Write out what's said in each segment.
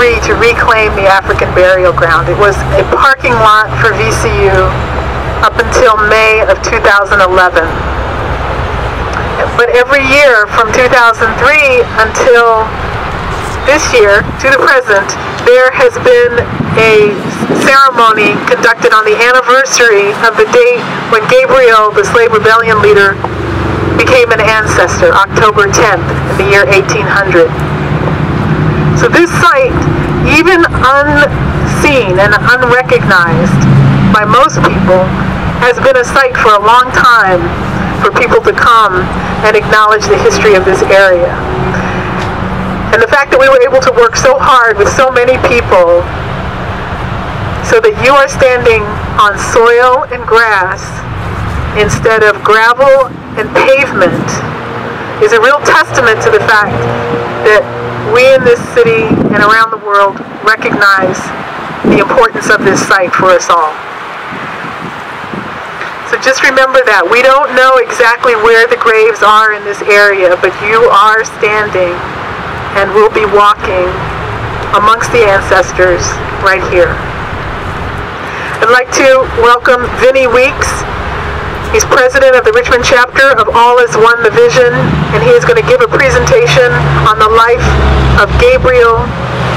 to reclaim the African burial ground. It was a parking lot for VCU up until May of 2011. But every year from 2003 until this year to the present, there has been a ceremony conducted on the anniversary of the date when Gabriel, the slave rebellion leader, became an ancestor, October 10th in the year 1800. So this site, even unseen and unrecognized by most people, has been a site for a long time for people to come and acknowledge the history of this area. And the fact that we were able to work so hard with so many people so that you are standing on soil and grass instead of gravel and pavement is a real testament to the fact that we in this city and around the world recognize the importance of this site for us all. So just remember that. We don't know exactly where the graves are in this area, but you are standing and will be walking amongst the ancestors right here. I'd like to welcome Vinny Weeks. He's president of the Richmond chapter of All Is One the Vision, and he is going to give a presentation on the life of Gabriel,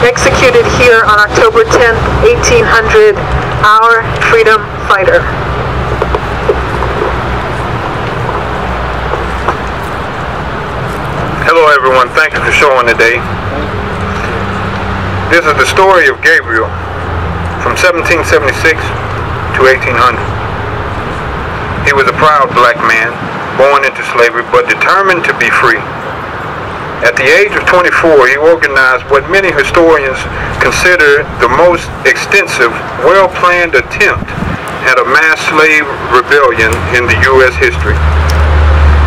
executed here on October 10th, 1800, our freedom fighter. Hello everyone, thank you for showing today. This is the story of Gabriel from 1776 to 1800. He was a proud black man, born into slavery but determined to be free. At the age of 24, he organized what many historians consider the most extensive, well-planned attempt at a mass slave rebellion in the U.S. history.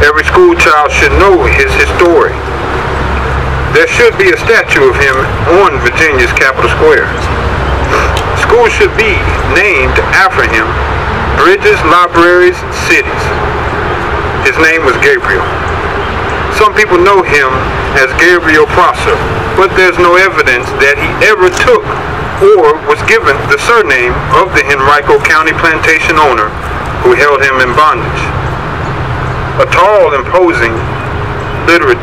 Every school child should know his story. There should be a statue of him on Virginia's Capitol Square. Schools should be named after him. Bridges, libraries, cities. His name was Gabriel. Some people know him as Gabriel Prosser, but there's no evidence that he ever took or was given the surname of the Henrico County plantation owner who held him in bondage. A tall, imposing, literate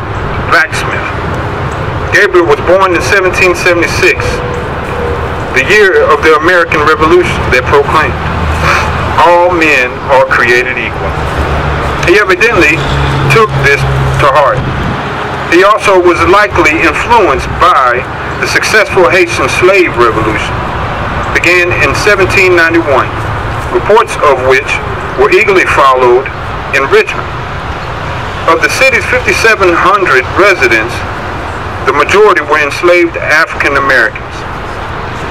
blacksmith. Gabriel was born in 1776, the year of the American Revolution that proclaimed all men are created equal. He evidently took this to heart. He also was likely influenced by the successful Haitian slave revolution, began in 1791, reports of which were eagerly followed in Richmond. Of the city's 5,700 residents, the majority were enslaved African Americans.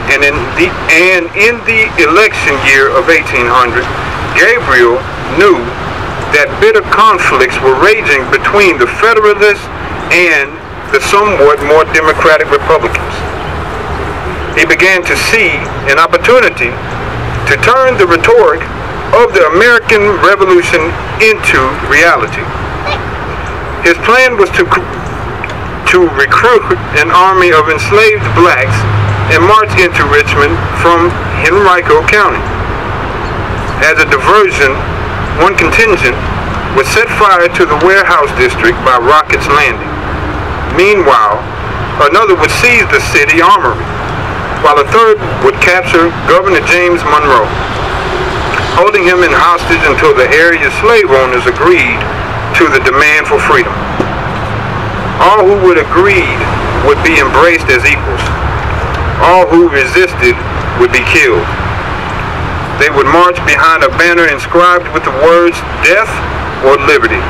And in the election year of 1800, Gabriel knew that bitter conflicts were raging between the Federalists and the somewhat more democratic Republicans. He began to see an opportunity to turn the rhetoric of the American Revolution into reality. His plan was to recruit an army of enslaved blacks and march into Richmond from Henrico County. As a diversion, one contingent would set fire to the warehouse district by Rocket's Landing. Meanwhile, another would seize the city armory, while a third would capture Governor James Monroe, holding him in hostage until the area's slave owners agreed to the demand for freedom. All who would agree would be embraced as equals. All who resisted would be killed. They would march behind a banner inscribed with the words, "Death or Liberty,"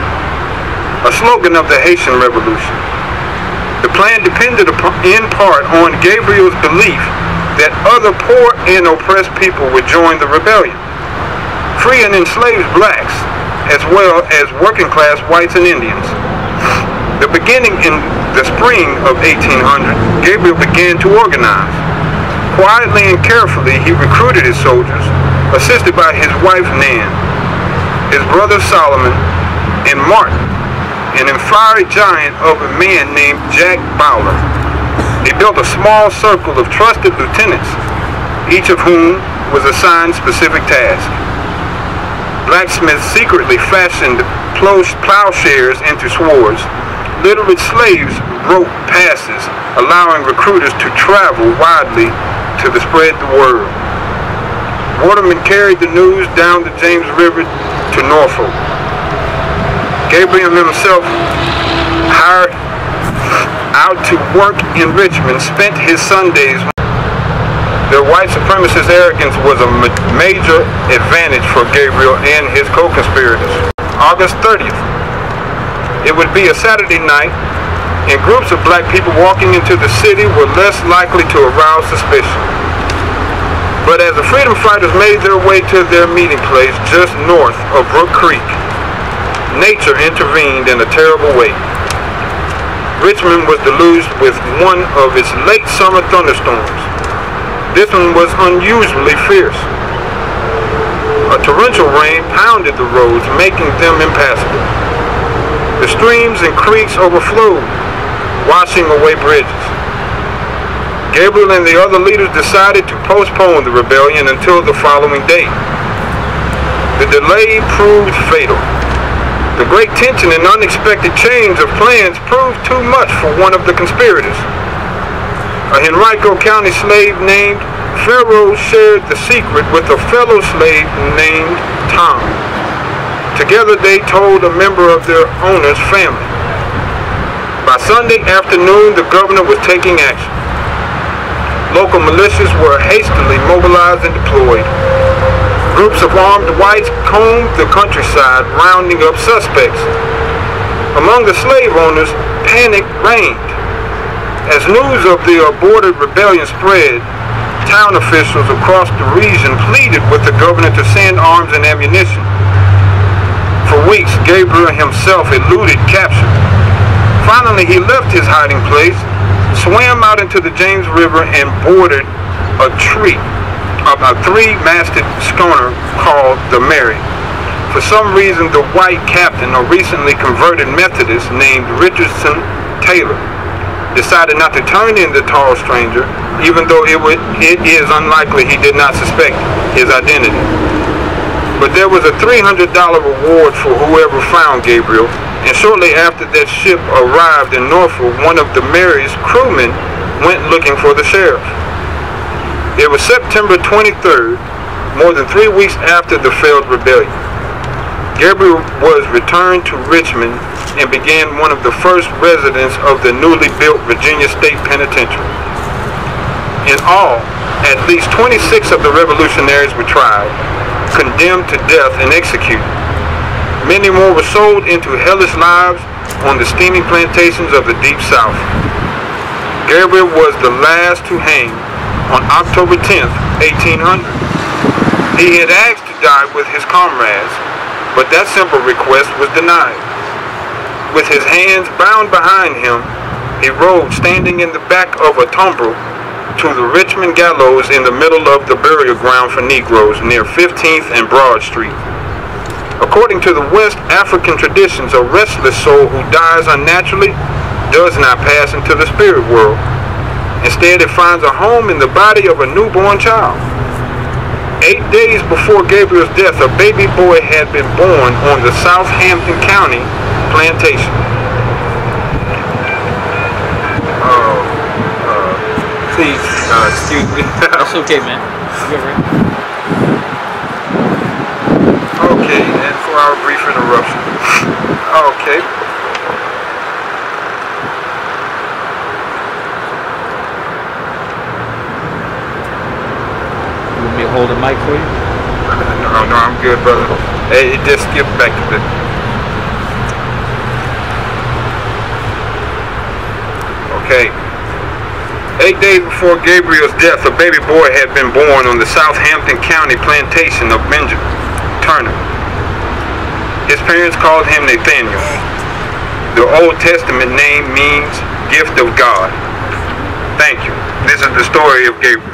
a slogan of the Haitian Revolution. The plan depended in part on Gabriel's belief that other poor and oppressed people would join the rebellion, free and enslaved blacks, as well as working-class whites and Indians. The beginning in the spring of 1800, Gabriel began to organize. Quietly and carefully, he recruited his soldiers, assisted by his wife Nan, his brother Solomon, and Martin, and a fiery giant of a man named Jack Bowler. He built a small circle of trusted lieutenants, each of whom was assigned specific tasks. Blacksmiths secretly fashioned plowshares into swords. Literate slaves wrote passes, allowing recruiters to travel widely to spread the word. Watermen carried the news down the James River to Norfolk. Gabriel himself, hired out to work in Richmond, spent his Sundays. The white supremacist arrogance was a major advantage for Gabriel and his co-conspirators. August 30th. It would be a Saturday night, and groups of black people walking into the city were less likely to arouse suspicion. But as the freedom fighters made their way to their meeting place just north of Brook Creek, nature intervened in a terrible way. Richmond was deluged with one of its late summer thunderstorms. This one was unusually fierce. A torrential rain pounded the roads, making them impassable. The streams and creeks overflowed, washing away bridges. Gabriel and the other leaders decided to postpone the rebellion until the following day. The delay proved fatal. The great tension and unexpected change of plans proved too much for one of the conspirators. A Henrico County slave named Pharaoh shared the secret with a fellow slave named Tom. Together they told a member of their owner's family. By Sunday afternoon, the governor was taking action. Local militias were hastily mobilized and deployed. Groups of armed whites combed the countryside, rounding up suspects. Among the slave owners, panic reigned. As news of the aborted rebellion spread, town officials across the region pleaded with the governor to send arms and ammunition. For weeks, Gabriel himself eluded capture. Finally, he left his hiding place, swam out into the James River, and boarded a three-masted schooner called the Mary. For some reason, the white captain, a recently converted Methodist named Richardson Taylor, decided not to turn in the tall stranger, even though it is unlikely he did not suspect his identity. But there was a $300 reward for whoever found Gabriel, and shortly after that ship arrived in Norfolk, one of the Mary's crewmen went looking for the sheriff. It was September 23rd, more than 3 weeks after the failed rebellion. Gabriel was returned to Richmond and began one of the first residents of the newly built Virginia State Penitentiary. In all, at least 26 of the revolutionaries were tried, condemned to death, and executed. Many more were sold into hellish lives on the steaming plantations of the Deep South. Gabriel was the last to hang on October 10th, 1800. He had asked to die with his comrades, but that simple request was denied. With his hands bound behind him, he rode standing in the back of a tumbrel to the Richmond gallows in the middle of the burial ground for Negroes near 15th and Broad Street. According to the West African traditions, a restless soul who dies unnaturally does not pass into the spirit world. Instead, it finds a home in the body of a newborn child. 8 days before Gabriel's death, a baby boy had been born on the Southampton County plantation. Please, excuse me. That's okay, man. You're right. Okay, and for our brief interruption. Okay. You want me to hold the mic for you? No, I'm good, brother. Hey, it just skipped back to the... Okay. 8 days before Gabriel's death, a baby boy had been born on the Southampton County plantation of Benjamin Turner. His parents called him Nathaniel. The Old Testament name means gift of God. Thank you. This is the story of Gabriel.